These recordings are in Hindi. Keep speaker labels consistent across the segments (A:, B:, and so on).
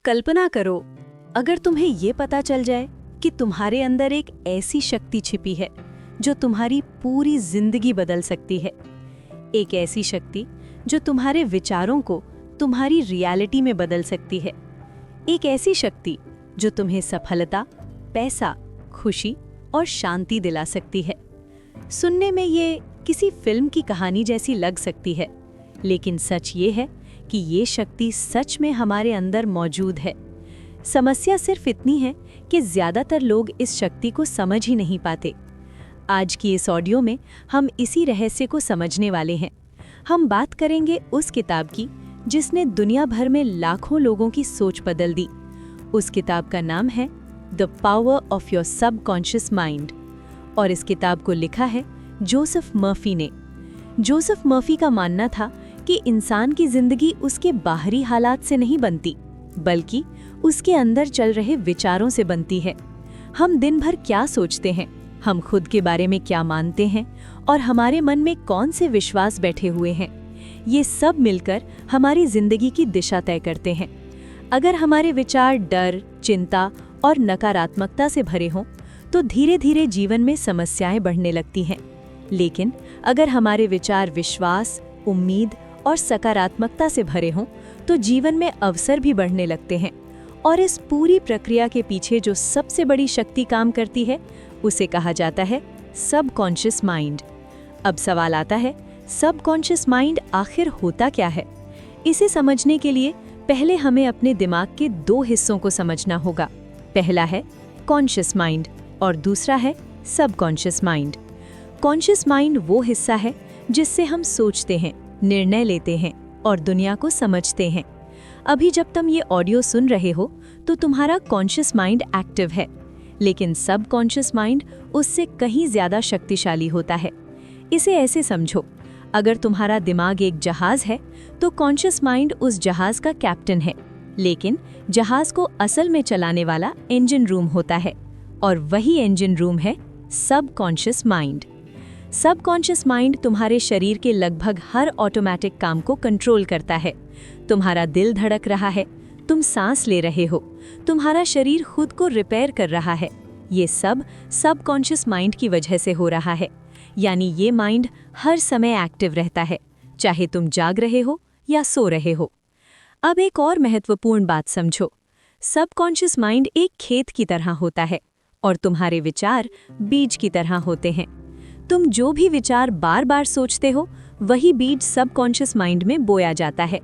A: कल्पना करो, अगर तुम्हें ये पता चल जाए कि तुम्हारे अंदर एक ऐसी शक्ति छिपी है जो तुम्हारी पूरी जिंदगी बदल सकती है। एक ऐसी शक्ति जो तुम्हारे विचारों को तुम्हारी रियलिटी में बदल सकती है। एक ऐसी शक्ति जो तुम्हें सफलता, पैसा, खुशी और शांति दिला सकती है। सुनने में ये किसी फिल्म की कहानी जैसी लग सकती है, लेकिन सच ये है कि ये शक्ति सच में हमारे अंदर मौजूद है। समस्या सिर्फ इतनी है कि ज्यादातर लोग इस शक्ति को समझ ही नहीं पाते। आज की इस ऑडियो में हम इसी रहस्य को समझने वाले हैं। हम बात करेंगे उस किताब की जिसने दुनिया भर में लाखों लोगों की सोच बदल दी। उस किताब का नाम है the power of your subconscious mind और इस किताब को लिखा है जोसेफ मर्फी ने। जोसेफ मर्फी का मानना था कि इंसान की जिंदगी उसके बाहरी हालात से नहीं बनती, बल्कि उसके अंदर चल रहे विचारों से बनती है। हम दिन भर क्या सोचते हैं, हम खुद के बारे में क्या मानते हैं और हमारे मन में कौन से विश्वास बैठे हुए हैं, ये सब मिलकर हमारी जिंदगी की दिशा तय करते हैं। अगर हमारे विचार डर, चिंता और नकारात्मकता से भरे हों, तो धीरे धीरे जीवन में समस्याएं बढ़ने लगती हैं। लेकिन अगर हमारे विचार विश्वास, उम्मीद और सकारात्मकता से भरे हों, तो जीवन में अवसर भी बढ़ने लगते हैं। और इस पूरी प्रक्रिया के पीछे जो सबसे बड़ी शक्ति काम करती है, उसे कहा जाता है सबकॉन्शियस माइंड। अब सवाल आता है, सबकॉन्शियस माइंड आखिर होता क्या है? इसे समझने के लिए पहले हमें अपने दिमाग के दो हिस्सों को समझना होगा। पहला है कॉन्शियस माइंड और दूसरा है सबकॉन्शियस माइंड। कॉन्शियस माइंड वो हिस्सा है जिससे हम सोचते हैं, निर्णय लेते हैं और दुनिया को समझते हैं। अभी जब तुम ये ऑडियो सुन रहे हो तो तुम्हारा कॉन्शियस माइंड एक्टिव है, लेकिन सबकॉन्शियस माइंड उससे कहीं ज्यादा शक्तिशाली होता है। इसे ऐसे समझो, अगर तुम्हारा दिमाग एक जहाज है तो कॉन्शियस माइंड उस जहाज का कैप्टन है, लेकिन जहाज को असल में चलाने वाला इंजन रूम होता है और वही इंजन रूम है सबकॉन्शियस माइंड। सबकॉन्शियस माइंड तुम्हारे शरीर के लगभग हर ऑटोमेटिक काम को कंट्रोल करता है। तुम्हारा दिल धड़क रहा है, तुम सांस ले रहे हो, तुम्हारा शरीर खुद को रिपेयर कर रहा है। ये सब सबकॉन्शियस माइंड की वजह से हो रहा है। यानी ये माइंड हर समय एक्टिव रहता है, चाहे तुम जाग रहे हो या सो रहे हो। अब एक और महत्वपूर्ण बात समझो, सबकॉन्शियस माइंड एक खेत की तरह होता है और तुम्हारे विचार बीज की तरह होते हैं। तुम जो भी विचार बार बार सोचते हो, वही बीज सबकॉन्शियस माइंड में बोया जाता है।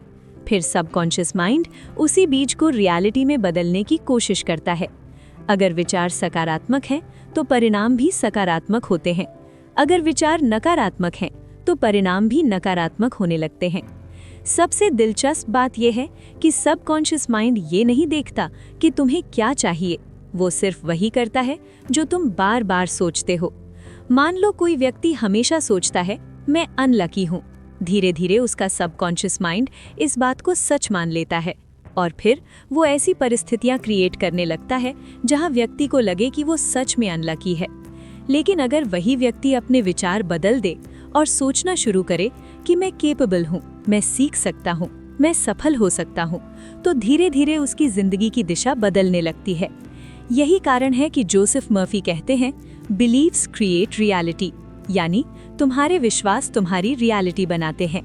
A: फिर सबकॉन्शियस माइंड उसी बीज को रियलिटी में बदलने की कोशिश करता है। अगर विचार सकारात्मक हैं, तो परिणाम भी सकारात्मक होते हैं। अगर विचार नकारात्मक हैं, तो परिणाम भी नकारात्मक होने लगते हैं। सबसे दिलचस्प बात यह है कि सबकॉन्शियस माइंड ये नहीं देखता कि तुम्हें क्या चाहिए, वो सिर्फ वही करता है जो तुम बार बार सोचते हो। मान लो कोई व्यक्ति हमेशा सोचता है, मैं अनलकी हूँ। धीरे धीरे उसका सबकॉन्शियस माइंड इस बात को सच मान लेता है और फिर वो ऐसी परिस्थितियाँ क्रिएट करने लगता है जहाँ व्यक्ति को लगे कि वो सच में अनलकी है। लेकिन अगर वही व्यक्ति अपने विचार बदल दे और सोचना शुरू करे कि मैं केपेबल हूँ, मैं सीख सकता हूँ, मैं सफल हो सकता हूँ, तो धीरे धीरे उसकी जिंदगी की दिशा बदलने लगती है। यही कारण है कि जोसेफ मर्फी कहते हैं, बिलीव्स क्रिएट रियलिटी, यानी तुम्हारे विश्वास तुम्हारी रियलिटी बनाते हैं।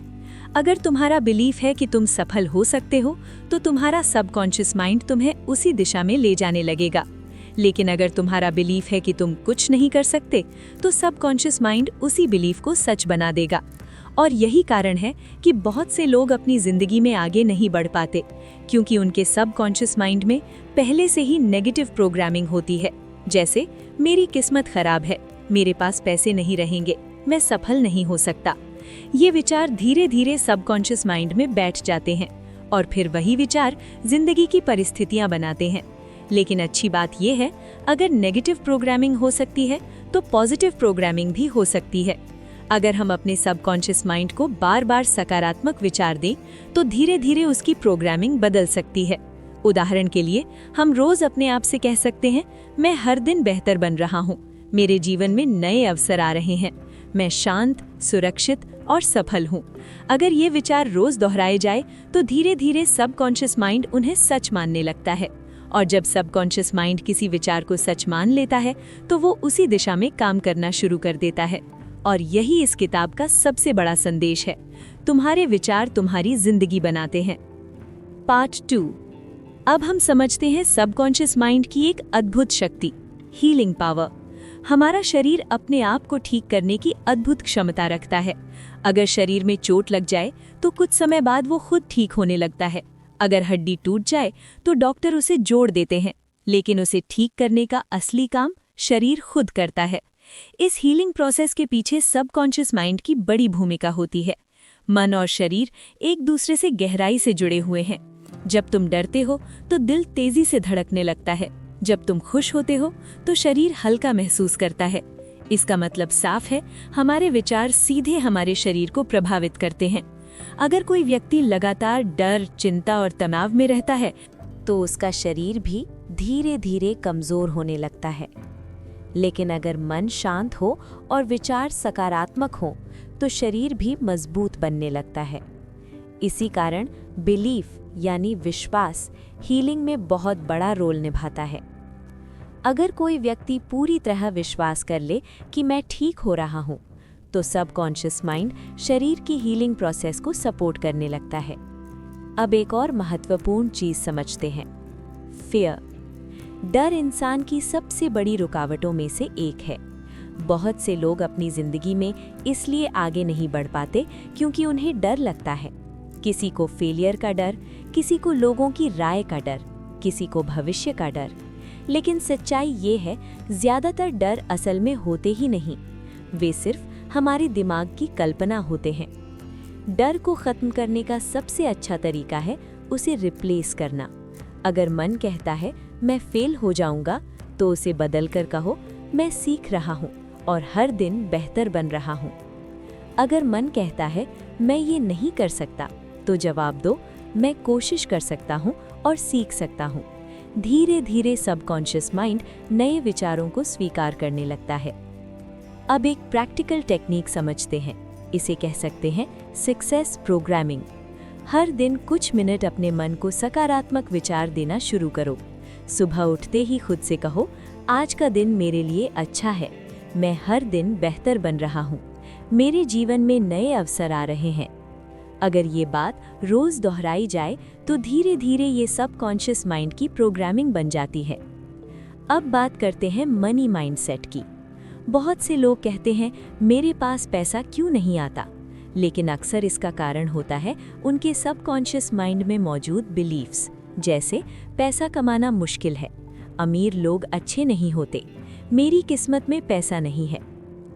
A: अगर तुम्हारा बिलीफ है कि तुम सफल हो सकते हो, तो तुम्हारा सबकॉन्शियस माइंड तुम्हें उसी दिशा में ले जाने लगेगा। लेकिन अगर तुम्हारा बिलीफ है कि तुम कुछ नहीं कर सकते, तो सबकॉन्शियस माइंड उसी बिलीफ को सच बना देगा। और यही कारण है कि बहुत से लोग अपनी जिंदगी में आगे नहीं बढ़ पाते, क्योंकि उनके सबकॉन्शियस माइंड में पहले से ही नेगेटिव प्रोग्रामिंग होती है। जैसे, मेरी किस्मत खराब है, मेरे पास पैसे नहीं रहेंगे, मैं सफल नहीं हो सकता। ये विचार धीरे धीरे सबकॉन्शियस माइंड में बैठ जाते हैं और फिर वही विचार जिंदगी की परिस्थितियां बनाते हैं। लेकिन अच्छी बात यह है, अगर नेगेटिव प्रोग्रामिंग हो सकती है, तो पॉजिटिव प्रोग्रामिंग भी हो सकती है। अगर हम अपने सबकॉन्शियस माइंड को बार बार सकारात्मक विचार दें, तो धीरे धीरे उसकी प्रोग्रामिंग बदल सकती है। उदाहरण के लिए, हम रोज अपने आप से कह सकते हैं, मैं हर दिन बेहतर बन रहा हूँ, मेरे जीवन में नए अवसर आ रहे हैं, मैं शांत, सुरक्षित और सफल हूँ। अगर ये विचार रोज दोहराए जाए तो धीरे धीरे सबकॉन्शियस माइंड उन्हें सच मानने लगता है, और जब सबकॉन्शियस माइंड किसी विचार को सच मान लेता है तो वो उसी दिशा में काम करना शुरू कर देता है। और यही इस किताब का सबसे बड़ा संदेश है, तुम्हारे विचार तुम्हारी जिंदगी बनाते हैं। पार्ट 2। अब हम समझते हैं सबकॉन्शियस माइंड की एक अद्भुत शक्ति, हीलिंग पावर। हमारा शरीर अपने आप को ठीक करने की अद्भुत क्षमता रखता है। अगर शरीर में चोट लग जाए तो कुछ समय बाद वो खुद ठीक होने लगता है। अगर हड्डी टूट जाए तो डॉक्टर उसे जोड़ देते हैं, लेकिन उसे ठीक करने का असली काम शरीर खुद करता है। इस हीलिंग प्रोसेस के पीछे सबकॉन्शियस माइंड की बड़ी भूमिका होती है। मन और शरीर एक दूसरे से गहराई से जुड़े हुए हैं। जब तुम डरते हो तो दिल तेजी से धड़कने लगता है। जब तुम खुश होते हो तो शरीर हल्का महसूस करता है। इसका मतलब साफ है, हमारे विचार सीधे हमारे शरीर को प्रभावित करते हैं। अगर कोई व्यक्ति लगातार डर, चिंता और तनाव में रहता है तो उसका शरीर भी धीरे धीरे कमजोर होने लगता है। लेकिन अगर मन शांत हो और विचार सकारात्मक हो तो शरीर भी मजबूत बनने लगता है। इसी कारण बिलीफ यानी विश्वास हीलिंग में बहुत बड़ा रोल निभाता है। अगर कोई व्यक्ति पूरी तरह विश्वास कर ले कि मैं ठीक हो रहा हूँ, तो सबकॉन्शियस माइंड शरीर की हीलिंग प्रोसेस को सपोर्ट करने लगता है। अब एक और महत्वपूर्ण चीज समझते हैं, फियर। डर इंसान की सबसे बड़ी रुकावटों में से एक है। बहुत से लोग अपनी जिंदगी में इसलिए आगे नहीं बढ़ पाते क्योंकि उन्हें डर लगता है। किसी को फेलियर का डर, किसी को लोगों की राय का डर, किसी को भविष्य का डर। लेकिन सच्चाई ये है, ज्यादातर डर असल में होते ही नहीं, वे सिर्फ हमारे दिमाग की कल्पना होते हैं। डर को खत्म करने का सबसे अच्छा तरीका है उसे रिप्लेस करना। अगर मन कहता है मैं फेल हो जाऊंगा, तो उसे बदलकर कहो मैं सीख रहा हूँ और हर दिन बेहतर बन रहा हूँ। अगर मन कहता है मैं ये नहीं कर सकता, तो जवाब दो मैं कोशिश कर सकता हूँ और सीख सकता हूँ। धीरे धीरे सबकॉन्शियस माइंड नए विचारों को स्वीकार करने लगता है। अब एक प्रैक्टिकल टेक्निक समझते हैं, इसे कह सकते हैं सक्सेस प्रोग्रामिंग। हर दिन कुछ मिनट अपने मन को सकारात्मक विचार देना शुरू करो। सुबह उठते ही खुद से कहो आज का दिन मेरे लिए अच्छा है, मैं हर दिन बेहतर बन रहा हूँ, मेरे जीवन में नए अवसर आ रहे हैं। अगर ये बात रोज दोहराई जाए तो धीरे धीरे ये सबकॉन्शियस माइंड की प्रोग्रामिंग बन जाती है। अब बात करते हैं मनी माइंडसेट की। बहुत से लोग कहते हैं मेरे पास पैसा क्यों नहीं आता, लेकिन अक्सर इसका कारण होता है उनके सबकॉन्शियस माइंड में मौजूद बिलीफ्स, जैसे पैसा कमाना मुश्किल है, अमीर लोग अच्छे नहीं होते, मेरी किस्मत में पैसा नहीं है।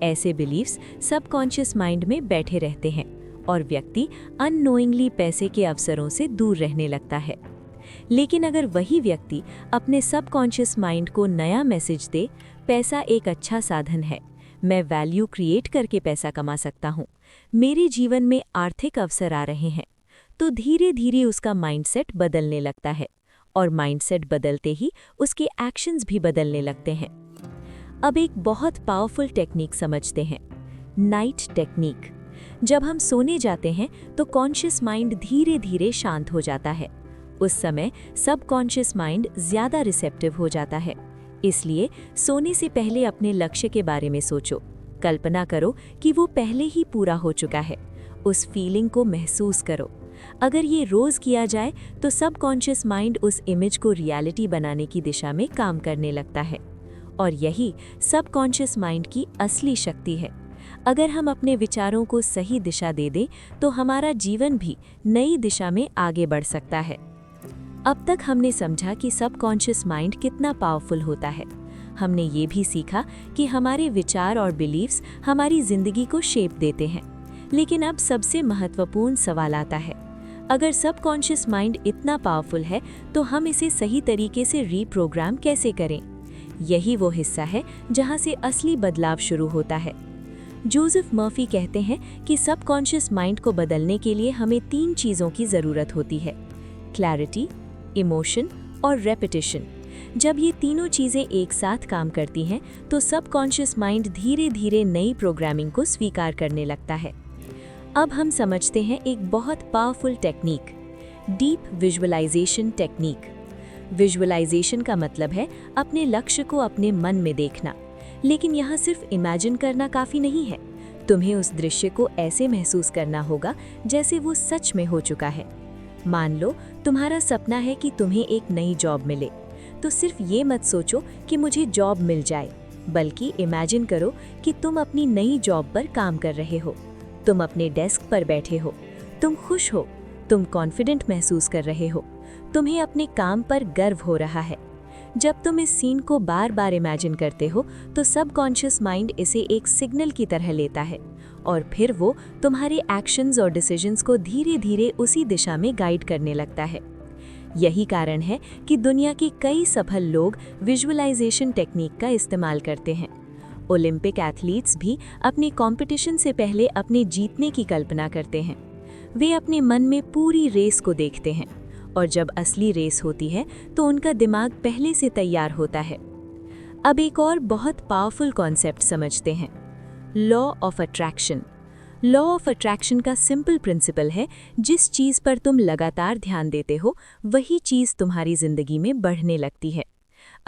A: ऐसे बिलीफ्स सबकॉन्शियस माइंड में बैठे रहते हैं और व्यक्ति अननोइंगली पैसे के अवसरों से दूर रहने लगता है। लेकिन अगर वही व्यक्ति अपने सबकॉन्शियस माइंड को नया मैसेज दे, पैसा एक अच्छा साधन है, मैं वैल्यू क्रिएट करके पैसा कमा सकता हूँ, मेरे जीवन में आर्थिक अवसर आ रहे हैं, तो धीरे धीरे उसका माइंडसेट बदलने लगता है और माइंडसेट बदलते ही उसके एक्शंस भी बदलने लगते हैं। अब एक बहुत पावरफुल टेक्निक समझते हैं, नाइट टेक्निक। जब हम सोने जाते हैं तो कॉन्शियस माइंड धीरे धीरे शांत हो जाता है। उस समय सबकॉन्शियस माइंड ज्यादा रिसेप्टिव हो जाता है। इसलिए सोने से पहले अपने लक्ष्य के बारे में सोचो, कल्पना करो कि वो पहले ही पूरा हो चुका है, उस फीलिंग को महसूस करो। अगर ये रोज किया जाए तो सबकॉन्शियस माइंड उस इमेज को रियलिटी बनाने की दिशा में काम करने लगता है। और यही सबकॉन्शियस माइंड की असली शक्ति है। अगर हम अपने विचारों को सही दिशा दे दें तो हमारा जीवन भी नई दिशा में आगे बढ़ सकता है। अब तक हमने समझा कि सबकॉन्शियस माइंड कितना पावरफुल होता है। हमने ये भी सीखा कि हमारे विचार और बिलीव्स हमारी जिंदगी को शेप देते हैं। लेकिन अब सबसे महत्वपूर्ण सवाल आता है, अगर सबकॉन्शियस माइंड इतना पावरफुल है तो हम इसे सही तरीके से रीप्रोग्राम कैसे करें? यही वो हिस्सा है जहां से असली बदलाव शुरू होता है। जोसेफ मर्फी कहते हैं कि सबकॉन्शियस माइंड को बदलने के लिए हमें 3 चीज़ों की ज़रूरत होती है, क्लैरिटी, इमोशन और रेपिटेशन। जब ये तीनों चीज़ें एक साथ काम करती हैं तो सबकॉन्शियस माइंड धीरे धीरे नई प्रोग्रामिंग को स्वीकार करने लगता है। अब हम समझते हैं एक बहुत powerful technique, deep visualisation technique. Visualisation का मतलब है अपने लक्ष्य को अपने मन में देखना, लेकिन यहाँ सिर्फ इमेजिन करना काफ़ी नहीं है। तुम्हें उस दृश्य को ऐसे महसूस करना होगा जैसे वो सच में हो चुका है। मान लो तुम्हारा सपना है कि तुम्हें एक नई जॉब मिले, तो सिर्फ ये मत सोचो कि मुझे जॉब मिल जाए, बल्कि इमेजिन करो कि तुम अपनी नई जॉब पर काम कर रहे हो। तुम अपने डेस्क पर बैठे हो, तुम खुश हो, तुम कॉन्फिडेंट महसूस कर रहे हो, तुम्हें अपने काम पर गर्व हो रहा है। जब तुम इस सीन को बार बार इमेजिन करते हो तो सबकॉन्शियस माइंड इसे एक सिग्नल की तरह लेता है और फिर वो तुम्हारे एक्शंस और डिसीजंस को धीरे धीरे उसी दिशा में गाइड करने लगता है। यही कारण है कि दुनिया के कई सफल लोग विजुअलाइजेशन टेक्निक का इस्तेमाल करते हैं। ओलंपिक एथलीट्स भी अपने कंपटीशन से पहले अपने जीतने की कल्पना करते हैं। वे अपने मन में पूरी रेस को देखते हैं और जब असली रेस होती है तो उनका दिमाग पहले से तैयार होता है। अब एक और बहुत पावरफुल कॉन्सेप्ट समझते हैं, law of attraction. Law of attraction का सिंपल प्रिंसिपल है, जिस चीज़ पर तुम लगातार ध्यान देते हो वही चीज़ तुम्हारी जिंदगी में बढ़ने लगती है।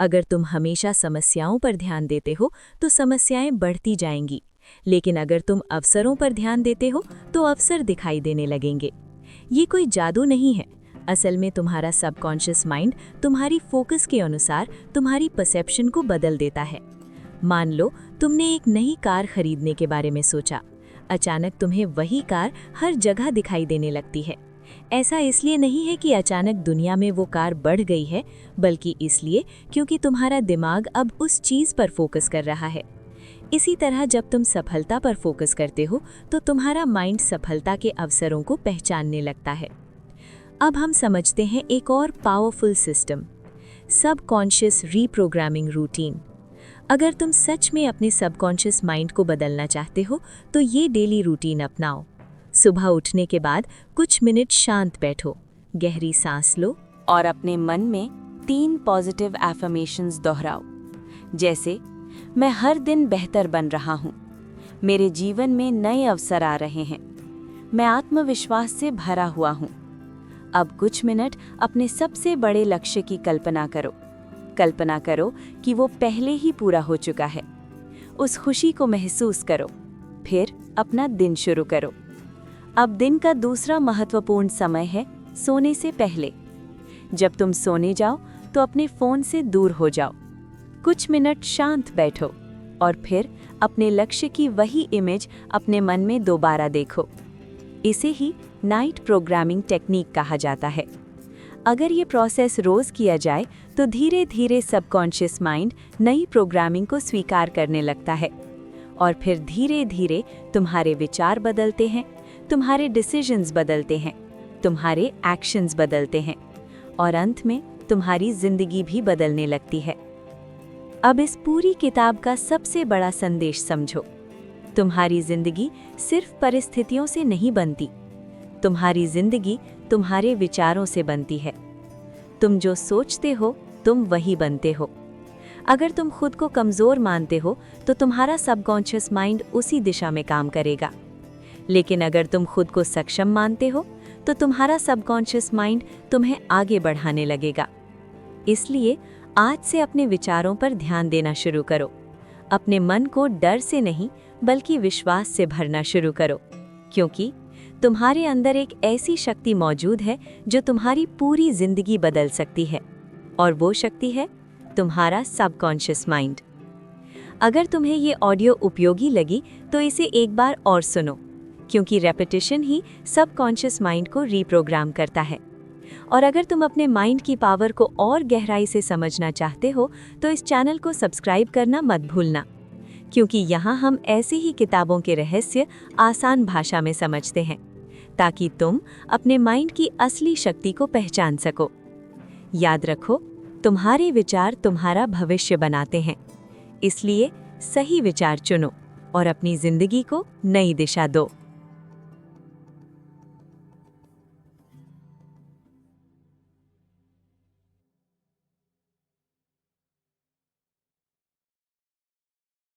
A: अगर तुम हमेशा समस्याओं पर ध्यान देते हो तो समस्याएं बढ़ती जाएंगी, लेकिन अगर तुम अवसरों पर ध्यान देते हो तो अवसर दिखाई देने लगेंगे। ये कोई जादू नहीं है, असल में तुम्हारा सबकॉन्शियस माइंड तुम्हारी फोकस के अनुसार तुम्हारी परसेप्शन को बदल देता है। मान लो तुमने एक नई कार खरीदने के बारे में सोचा, अचानक तुम्हें वही कार हर जगह दिखाई देने लगती है। ऐसा इसलिए नहीं है कि अचानक दुनिया में वो कार बढ़ गई है, बल्कि इसलिए क्योंकि तुम्हारा दिमाग अब उस चीज़ पर फोकस कर रहा है। इसी तरह जब तुम सफलता पर फोकस करते हो तो तुम्हारा माइंड सफलता के अवसरों को पहचानने लगता है। अब हम समझते हैं एक और powerful system, subconscious reprogramming routine. अगर तुम सच में अपने सबकॉन्शियस माइंड को बदलना चाहते हो तो ये डेली रूटीन अपनाओ। सुबह उठने के बाद कुछ मिनट शांत बैठो, गहरी सांस लो और अपने मन में 3 पॉजिटिव एफर्मेशंस दोहराओ, जैसे मैं हर दिन बेहतर बन रहा हूँ, मेरे जीवन में नए अवसर आ रहे हैं, मैं आत्मविश्वास से भरा हुआ हूँ। अब कुछ मिनट अपने सबसे बड़े लक्ष्य की कल्पना करो। कल्पना करो कि वो पहले ही पूरा हो चुका है। उस खुशी को महसूस करो। फिर अपना दिन शुरू करो। अब दिन का दूसरा महत्वपूर्ण समय है सोने से पहले। जब तुम सोने जाओ तो अपने फ़ोन से दूर हो जाओ। कुछ मिनट शांत बैठो और फिर अपने लक्ष्य की वही इमेज अपने मन में दोबारा देखो। इसे ही नाइट प्रोग्रामिंग टेक्निक कहा जाता है। अगर ये प्रोसेस रोज़ किया जाए तो धीरे धीरे सबकॉन्शियस माइंड नई प्रोग्रामिंग को स्वीकार करने लगता है और फिर धीरे धीरे तुम्हारे विचार बदलते हैं, तुम्हारे डिसीजंस बदलते हैं, तुम्हारे एक्शंस बदलते हैं और अंत में तुम्हारी जिंदगी भी बदलने लगती है। अब इस पूरी किताब का सबसे बड़ा संदेश समझो, तुम्हारी जिंदगी सिर्फ परिस्थितियों से नहीं बनती, तुम्हारी जिंदगी तुम्हारे विचारों से बनती है। तुम जो सोचते हो तुम वही बनते हो। अगर तुम खुद को कमज़ोर मानते हो तो तुम्हारा सबकॉन्शियस माइंड उसी दिशा में काम करेगा, लेकिन अगर तुम खुद को सक्षम मानते हो तो तुम्हारा सबकॉन्शियस माइंड तुम्हें आगे बढ़ाने लगेगा। इसलिए आज से अपने विचारों पर ध्यान देना शुरू करो। अपने मन को डर से नहीं बल्कि विश्वास से भरना शुरू करो, क्योंकि तुम्हारे अंदर एक ऐसी शक्ति मौजूद है जो तुम्हारी पूरी जिंदगी बदल सकती है, और वो शक्ति है तुम्हारा सबकॉन्शियस माइंड। अगर तुम्हें ये ऑडियो उपयोगी लगी तो इसे एक बार और सुनो, क्योंकि रेपिटेशन ही सबकॉन्शियस माइंड को रीप्रोग्राम करता है। और अगर तुम अपने माइंड की पावर को और गहराई से समझना चाहते हो तो इस चैनल को सब्सक्राइब करना मत भूलना, क्योंकि यहाँ हम ऐसे ही किताबों के रहस्य आसान भाषा में समझते हैं, ताकि तुम अपने माइंड की असली शक्ति को पहचान सको। याद रखो, तुम्हारे विचार तुम्हारा भविष्य बनाते हैं, इसलिए सही विचार चुनो और अपनी जिंदगी को नई दिशा दो।